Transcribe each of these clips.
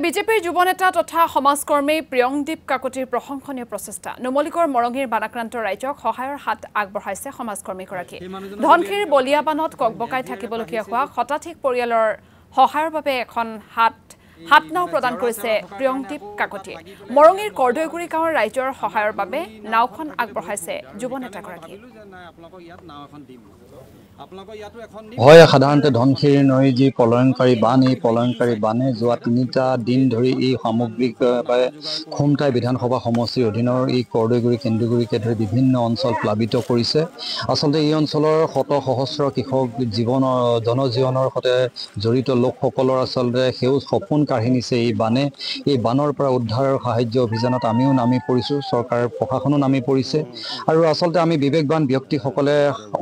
বিজেপিৰ যুৱ নেতা তথা সমাজকৰ্মী প্ৰিয়ংদীপ কাকতিৰ প্ৰশংসনীয় প্ৰচেষ্টা নুমলীগড় মৰঙীৰ বানাক্ৰান্ত ৰাইজক সহায়ৰ হাত আগবঢ়াইছে সমাজকৰ্মীগৰাকী ধনশিৰ বলিয়াবানত ককবকাই থাকিবলগীয়া হোৱা শতাধিক পৰিয়ালৰ সহায়ৰ বাবে এখন হাত নাও প্ৰদান কৰিছে প্ৰিয়ংদীপ কাকতিয়ে মৰঙীৰ কৰদৈগুৰি গাঁৱৰ ৰাইজৰ সহায়ৰ বাবে নাওখন আগবঢ়াইছে যুৱ নেতাগৰাকীয়ে হয় সাধাৰণতে ধনশিৰি নৈ যি পলয়নকাৰী বান এই পলয়নকাৰী বানে যোৱা ৩টা দিন ধৰি এই সামগ্ৰিকভাৱে খুমটাই বিধানসভা সমষ্টিৰ অধীনৰ এই কৰদৈগুৰি কেন্দুগুৰিকে ধৰি বিভিন্ন অঞ্চল প্লাবিত কৰিছে আচলতে এই অঞ্চলৰ শত সহস্ৰ কৃষক জনজীৱনৰ সৈতে জড়িত লোকসকলৰ আচলতে সেউজ সপোন কাঢ়ি নিছে এই বানে এই বানৰ পৰা উদ্ধাৰৰ সাহায্য অভিযানত আমিও নামি পৰিছোঁ চৰকাৰ প্ৰশাসনো নামি পৰিছে আৰু আচলতে আমি বিবেকবান ব্যক্তিসকলে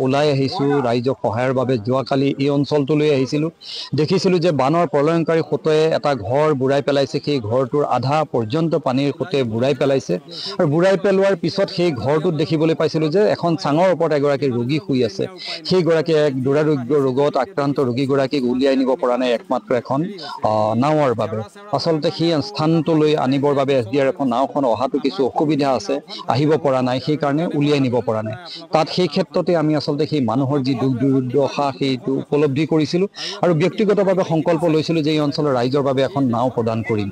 ওলাই আহিছোঁ ৰাইজক সহায়ৰ বাবে যোৱাকালি এই অঞ্চলটোলৈ আহিছিলোঁ দেখিছিলোঁ যে বানৰ প্ৰলয়ংকাৰী সোঁতে এটা ঘৰ বুৰাই পেলাইছে সেই ঘৰটোৰ আধা পৰ্যন্ত পানীৰ সোঁতে বুৰাই পেলাইছে আৰু বুৰাই পেলোৱাৰ পিছত সেই ঘৰটোত দেখিবলৈ পাইছিলোঁ যে এখন চাঙৰ ওপৰত এগৰাকী ৰোগী শুই আছে সেইগৰাকী এক দুৰাৰোগ্য ৰোগত আক্ৰান্ত ৰোগীগৰাকীক উলিয়াই নিব পৰা নাই একমাত্ৰ এখন নাৱৰ বাবে আচলতে সেই স্থানটোলৈ আনিবৰ বাবে SDRF নাওখন অহাটো কিছু অসুবিধা আছে আহিব পৰা নাই সেইকাৰণে উলিয়াই নিব পৰা নাই তাত সেই ক্ষেত্ৰতে আমি আচলতে সেই মানুহৰ যি দুখ দুৰ্দশা সেইটো উপলব্ধি কৰিছিলোঁ আৰু ব্যক্তিগতভাৱে সংকল্প লৈছিলোঁ যে এই অঞ্চলৰ ৰাইজৰ বাবে এখন নাও প্ৰদান কৰিম।